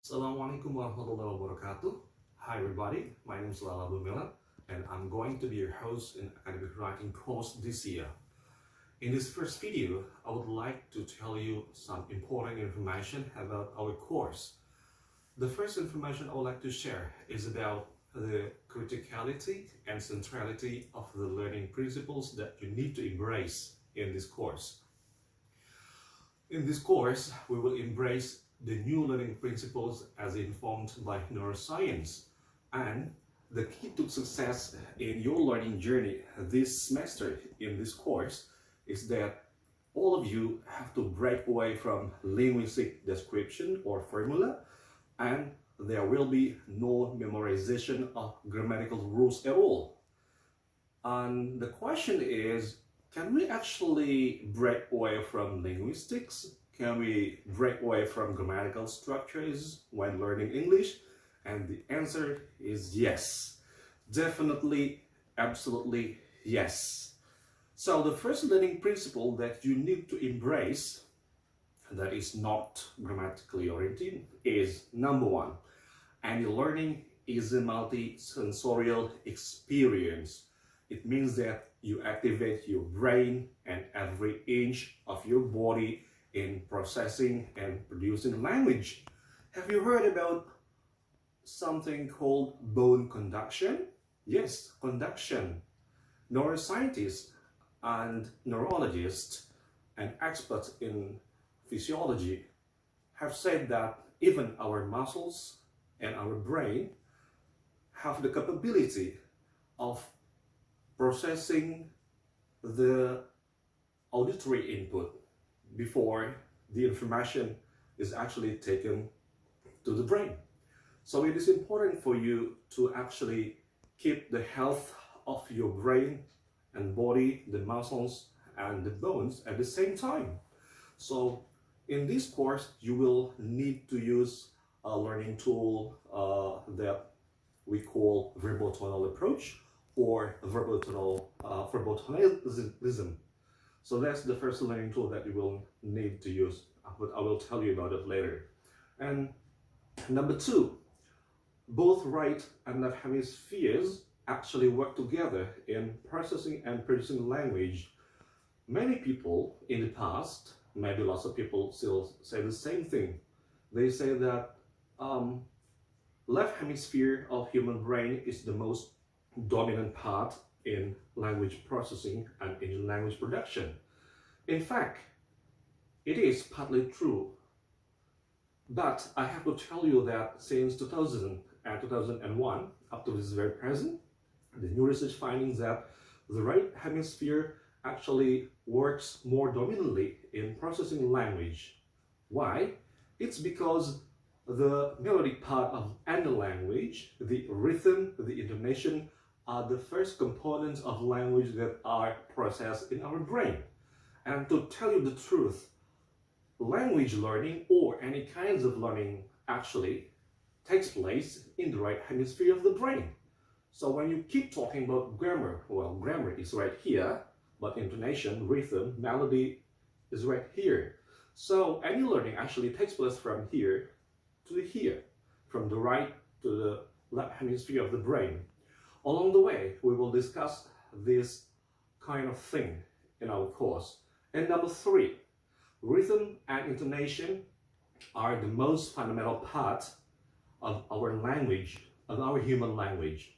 Assalamualaikum warahmatullahi wabarakatuh. Hi everybody, my name is Lala Bumila and I'm going to be your host in academic writing course this year. In this first video, I would like to tell you some important information about our course. The first information I would like to share is about the criticality and centrality of the learning principles that you need to embrace in this course. In this course, we will embrace the new learning principles as informed by neuroscience, and the key to success in your learning journey this semester in this course is that all of you have to break away from linguistic description or formula, and there will be no memorization of grammatical rules at all. And the question is, can we actually break away from linguistics? Can we break away from grammatical structures when learning English? And the answer is yes. Definitely, absolutely yes. So the first learning principle that you need to embrace that is not grammatically oriented is number one. Any learning is a multi-sensorial experience. It means that you activate your brain and every inch of your body in processing and producing language. Have you heard about something called bone conduction? Yes, conduction. Neuroscientists and neurologists and experts in physiology have said that even our muscles and our brain have the capability of processing the auditory input before the information is actually taken to the brain. So it is important for you to actually keep the health of your brain and body, the muscles and the bones at the same time. So in this course, you will need to use a learning tool that we call verbotonal approach or verbotonalism. So that's the first learning tool that you will need to use, but I will tell you about it later. And number two, both right and left hemispheres actually work together in processing and producing language. Many people in the past, maybe lots of people still say the same thing. They say that left hemisphere of human brain is the most dominant part in language processing and in language production. In fact, it is partly true, but I have to tell you that since 2000 and 2001 up to this very present, the new research findings that the right hemisphere actually works more dominantly in processing language. Why? It's because the melodic part of any language, the rhythm, the intonation, are the first components of language that are processed in our brain. And to tell you the truth, language learning or any kinds of learning actually takes place in the right hemisphere of the brain. So when you keep talking about grammar, well, grammar is right here, but intonation, rhythm, melody is right here. So any learning actually takes place from here to here, from the right to the left hemisphere of the brain. Along the way, we will discuss this kind of thing in our course. And number three, rhythm and intonation are the most fundamental part of our language, of our human language.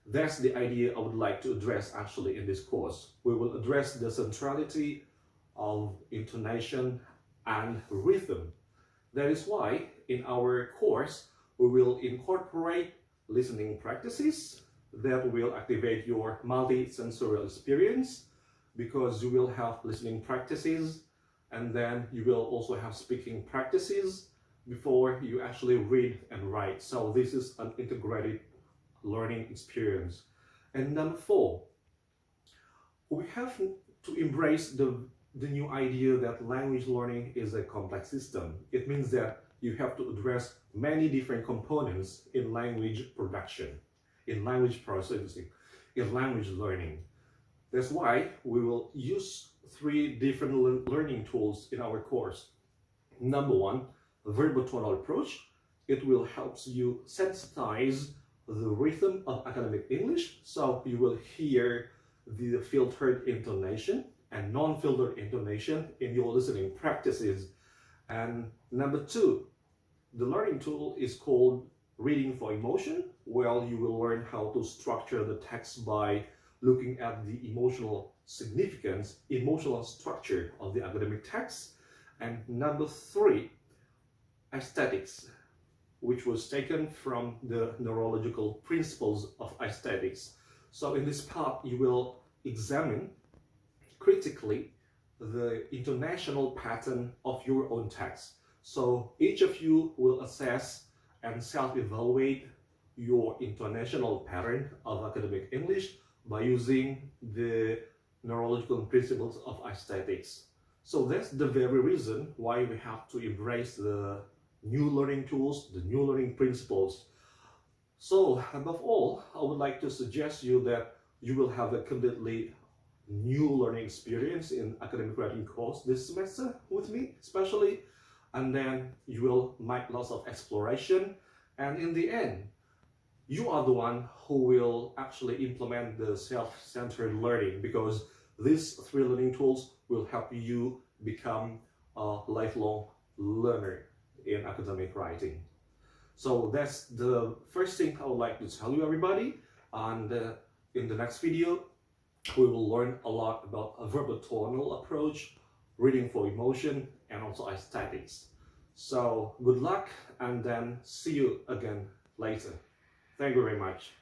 That's the idea I would like to address actually in this course. We will address the centrality of intonation and rhythm. That is why in our course, we will incorporate listening practices that will activate your multi-sensorial experience, because you will have listening practices and then you will also have speaking practices before you actually read and write. So this is an integrated learning experience. And number four, we have to embrace the new idea that language learning is a complex system. It means that you have to address many different components in language production, in language processing, in language learning. That's why we will use three different learning tools in our course. Number one, verbotonal approach. it will help you sensitize the rhythm of academic English, so you will hear the filtered intonation and non-filtered intonation in your listening practices. And number two, the learning tool is called Reading for Emotion, where you will learn how to structure the text by looking at the emotional significance, emotional structure of the academic text. And number three, aesthetics, which was taken from the neurological principles of aesthetics. So in this part, you will examine critically the intonational pattern of your own text. So each of you will assess and self-evaluate your intonational pattern of academic English by using the neurological principles of aesthetics. So that's the very reason why we have to embrace the new learning tools, the new learning principles. So above all, I would like to suggest you that you will have a completely new learning experience in academic writing course this semester with me especially, and then you will make lots of exploration, and in the end you are the one who will actually implement the self-centered learning, because these three learning tools will help you become a lifelong learner in academic writing. So that's the first thing I would like to tell you, everybody. And in the next video, we will learn a lot about a verbal tonal approach, reading for emotion, and also aesthetics. So good luck, and then see you again later. Thank you very much.